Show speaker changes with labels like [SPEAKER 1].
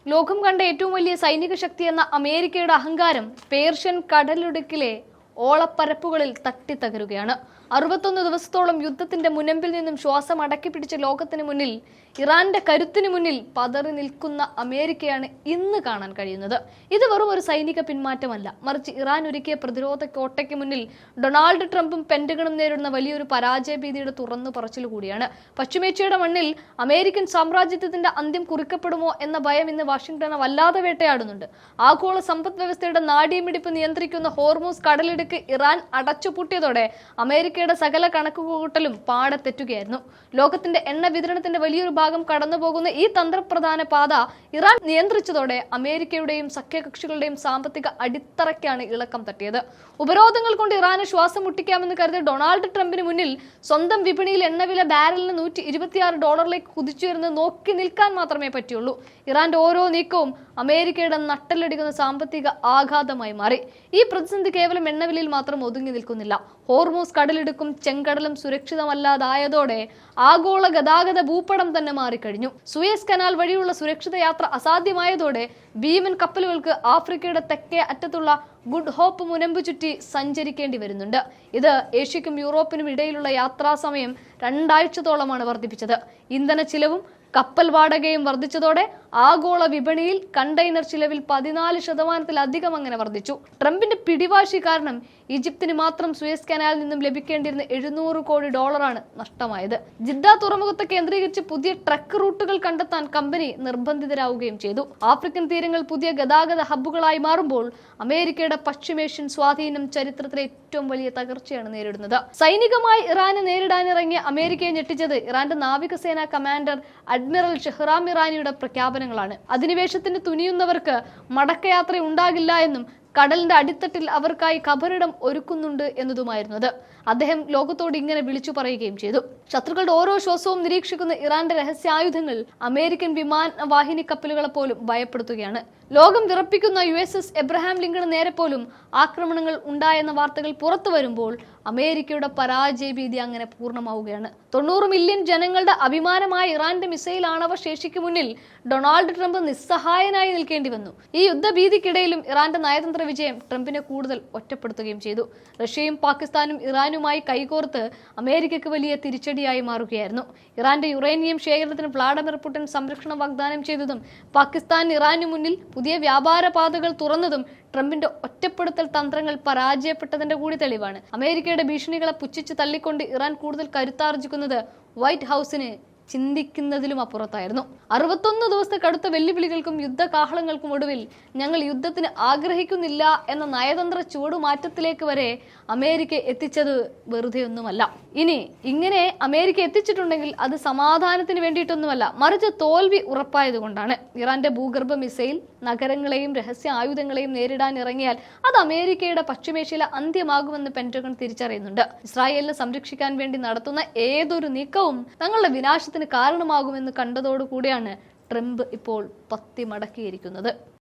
[SPEAKER 1] ലോകം കണ്ട ഏറ്റവും വലിയ സൈനിക ശക്തി എന്ന അമേരിക്കയുടെ അഹങ്കാരം പേർഷ്യൻ കടലിടുക്കിലെ ഓളപ്പരപ്പുകളിൽ തട്ടിത്തകരുകയാണ്. 61 ദിവസത്തോളം യുദ്ധത്തിന്റെ മുനമ്പിൽ നിന്നും ശ്വാസം അടക്കിപ്പിടിച്ച ലോകത്തിന് മുന്നിൽ, ഇറാന്റെ കരുത്തിന് മുന്നിൽ പതറി നിൽക്കുന്ന അമേരിക്കയാണ് ഇന്ന് കാണാൻ കഴിയുന്നത്. ഇത് വെറും ഒരു സൈനിക പിന്മാറ്റമല്ല, മറിച്ച് ഇറാൻ ഒരുക്കിയ പ്രതിരോധ കോട്ടയ്ക്ക് മുന്നിൽ ഡൊണാൾഡ് ട്രംപും പെന്റഗണും നേരിടുന്ന വലിയൊരു പരാജയ ഭീതിയുടെ തുറന്നു പറച്ചിൽ കൂടിയാണ്. പശ്ചിമേഷ്യയുടെ മണ്ണിൽ അമേരിക്കൻ സാമ്രാജ്യത്വത്തിന്റെ അന്ത്യം കുറിക്കപ്പെടുമോ എന്ന ഭയം ഇന്ന് വാഷിംഗ്ടനെ വല്ലാതെ വേട്ടയാടുന്നുണ്ട്. ആഗോള സമ്പദ് വ്യവസ്ഥയുടെ നാഡീമിടിപ്പ് നിയന്ത്രിക്കുന്ന ഹോർമൂസ് കടലിടുക്ക് ഇറാൻ അടച്ചുപൂട്ടിയതോടെ അമേരിക്കയുടെ സകല കണക്കുകൂട്ടലും പാടെ തെറ്റുകയായിരുന്നു. ലോകത്തിന്റെ എണ്ണ വിതരണത്തിന്റെ വലിയൊരു ഭാഗം കടന്നുപോകുന്ന ഈ തന്ത്രപ്രധാന പാത ഇറാൻ നിയന്ത്രിച്ചതോടെ അമേരിക്കയുടെയും സഖ്യകക്ഷികളുടെയും സാമ്പത്തിക അടിത്തറയ്ക്കാണ് ഇളക്കം തട്ടിയത്. ഉപരോധങ്ങൾ കൊണ്ട് ഇറാന് ശ്വാസം മുട്ടിക്കാമെന്ന് കരുതിയ ഡൊണാൾഡ് ട്രംപിന് മുന്നിൽ സ്വന്തം വിപണിയിൽ എണ്ണവില ബാരലിന് $126 കുതിച്ചുയരുന്നത് നോക്കി നിൽക്കാൻ മാത്രമേ പറ്റുള്ളൂ. ഇറാന്റെ ഓരോ നീക്കവും അമേരിക്കയുടെ നട്ടലടിക്കുന്ന സാമ്പത്തിക ആഘാതമായി മാറി. ഈ പ്രതിസന്ധി കേവലം എണ്ണവിലയിൽ മാത്രം ഒതുങ്ങി നിൽക്കുന്നില്ല. ഹോർമൂസ് കടലിടുക്കും ചെങ്കടലും സുരക്ഷിതമല്ലാതായതോടെ ആഗോള ഗതാഗത ഭൂപടം തന്നെ മാറിക്കഴിഞ്ഞു. സൂയസ് കനാൽ വഴിയുള്ള സുരക്ഷിത യാത്ര അസാധ്യമായതോടെ ഭീമൻ കപ്പലുകൾക്ക് ആഫ്രിക്കയുടെ തെക്കേ അറ്റത്തുള്ള ഗുഡ് ഹോപ്പ് മുനമ്പ് ചുറ്റി സഞ്ചരിക്കേണ്ടി വരുന്നുണ്ട്. ഇത് ഏഷ്യയ്ക്കും യൂറോപ്പിനും ഇടയിലുള്ള യാത്രാ സമയം 2 ആഴ്ചത്തോളമാണ് വർദ്ധിപ്പിച്ചത്. ഇന്ധന ചിലവും കപ്പൽ വാടകയും വർദ്ധിച്ചതോടെ ആഗോള വിപണിയിൽ കണ്ടെയ്നർ ചിലവിൽ 14% അങ്ങനെ വർദ്ധിച്ചു. ട്രംപിന്റെ പിടിവാശി കാരണം ഈജിപ്തിന് മാത്രം സൂയസ് കനാലിൽ നിന്നും ലഭിക്കേണ്ടിയിരുന്ന $700 കോടി നഷ്ടമായത്. ജിദ്ദ തുറമുഖത്തെ കേന്ദ്രീകരിച്ച് പുതിയ ട്രക്ക് റൂട്ടുകൾ കണ്ടെത്താൻ കമ്പനി നിർബന്ധിതരാവുകയും ചെയ്തു. ആഫ്രിക്കൻ തീരങ്ങൾ പുതിയ ഗതാഗത ഹബ്ബുകളായി മാറുമ്പോൾ അമേരിക്കയുടെ പശ്ചിമേഷ്യൻ സ്വാധീനം ചരിത്രത്തിലെ ഏറ്റവും വലിയ തകർച്ചയാണ് നേരിടുന്നത്. സൈനികമായി ഇറാനെ നേരിടാനിറങ്ങിയ അമേരിക്കയെ ഞെട്ടിച്ചത് ഇറാന്റെ നാവികസേനാ കമാൻഡർ അഡ്മിറൽ ഷെഹ്റാം ഇറാനിയുടെ പ്രഖ്യാപനങ്ങളാണ്. അധിനിവേശത്തിന് തുനിയുന്നവർക്ക് മടക്കയാത്ര ഉണ്ടാകില്ല എന്നും കടലിന്റെ അടിത്തട്ടിൽ അവർക്കായി ഖബറിടം ഒരുക്കുന്നുണ്ട് എന്നതുമായിരുന്നത്. അദ്ദേഹം ലോകത്തോട് ഇങ്ങനെ വിളിച്ചു പറയുകയും ചെയ്തു. ശത്രുക്കളുടെ ഓരോ ശ്വാസവും നിരീക്ഷിക്കുന്ന ഇറാന്റെ രഹസ്യായുധങ്ങൾ അമേരിക്കൻ വിമാനവാഹിനി കപ്പലുകളെ പോലും ഭയപ്പെടുത്തുകയാണ്. ലോകം വിറപ്പിക്കുന്ന USS എബ്രഹാം ലിങ്കണ് നേരെ പോലും ആക്രമണങ്ങൾ ഉണ്ടായെന്ന വാർത്തകൾ പുറത്തു വരുമ്പോൾ അമേരിക്കയുടെ പരാജയ ഭീതി അങ്ങനെ പൂർണ്ണമാവുകയാണ്. 90 മില്യൺ ജനങ്ങളുടെ അഭിമാനമായ ഇറാന്റെ മിസൈൽ ആണവ ശേഷിക്ക് മുന്നിൽ ഡൊണാൾഡ് ട്രംപ് നിസ്സഹായനായി നിൽക്കേണ്ടി വന്നു. ഈ യുദ്ധഭീതിക്കിടയിലും ഇറാന്റെ നയതന്ത്ര വിജയം ട്രംപിനെ കൂടുതൽ ഒറ്റപ്പെടുത്തുകയും ചെയ്തു. റഷ്യയും പാകിസ്ഥാനും ഇറാനുമായി കൈകോർത്ത് അമേരിക്കയ്ക്ക് വലിയ തിരിച്ചടിയായി മാറുകയായിരുന്നു. ഇറാന്റെ യുറേനിയം ശേഖരണത്തിന് വ്ളാഡിമിർ പുടിൻ സംരക്ഷണം വാഗ്ദാനം ചെയ്തതും പാകിസ്ഥാൻ ഇറാനു മുന്നിൽ പുതിയ വ്യാപാര പാതകൾ തുറന്നതും ട്രംപിന്റെ ഒറ്റപ്പെടുത്തൽ തന്ത്രങ്ങൾ പരാജയപ്പെട്ടതിന്റെ കൂടി തെളിവാണ്. അമേരിക്കയുടെ ഭീഷണികളെ പുച്ഛിച്ച് തള്ളിക്കൊണ്ട് ഇറാൻ കൂടുതൽ കരുത്താർജിക്കുന്നത് വൈറ്റ് ഹൗസിന് ചിന്തിക്കുന്നതിലും അപ്പുറത്തായിരുന്നു. 61 ദിവസത്തെ കടുത്ത വെല്ലുവിളികൾക്കും യുദ്ധകാഹളങ്ങൾക്കും ഒടുവിൽ ഞങ്ങൾ യുദ്ധത്തിന് ആഗ്രഹിക്കുന്നില്ല എന്ന നയതന്ത്ര ചുവടുമാറ്റത്തിലേക്ക് വരെ അമേരിക്ക എത്തിച്ചത് വെറുതെയൊന്നുമല്ല. ഇനി ഇങ്ങനെ അമേരിക്ക എത്തിച്ചിട്ടുണ്ടെങ്കിൽ അത് സമാധാനത്തിന് വേണ്ടിയിട്ടൊന്നുമല്ല, മറിച്ച് തോൽവി ഉറപ്പായതുകൊണ്ടാണ്. ഇറാന്റെ ഭൂഗർഭ മിസൈൽ നഗരങ്ങളെയും രഹസ്യ ആയുധങ്ങളെയും നേരിടാൻ ഇറങ്ങിയാൽ അത് അമേരിക്കയുടെ പശ്ചിമേഷ്യയിലെ അന്ത്യമാകുമെന്ന് പെന്റഗൺ തിരിച്ചറിയുന്നുണ്ട്. ഇസ്രായേലിനെ സംരക്ഷിക്കാൻ വേണ്ടി നടത്തുന്ന ഏതൊരു നീക്കവും തങ്ങളുടെ വിനാശത്തിന് കാരണമാകുമെന്ന് കണ്ടതോടുകൂടിയാണ് ട്രംപ് ഇപ്പോൾ പത്തി മടക്കിയിരിക്കുന്നത്.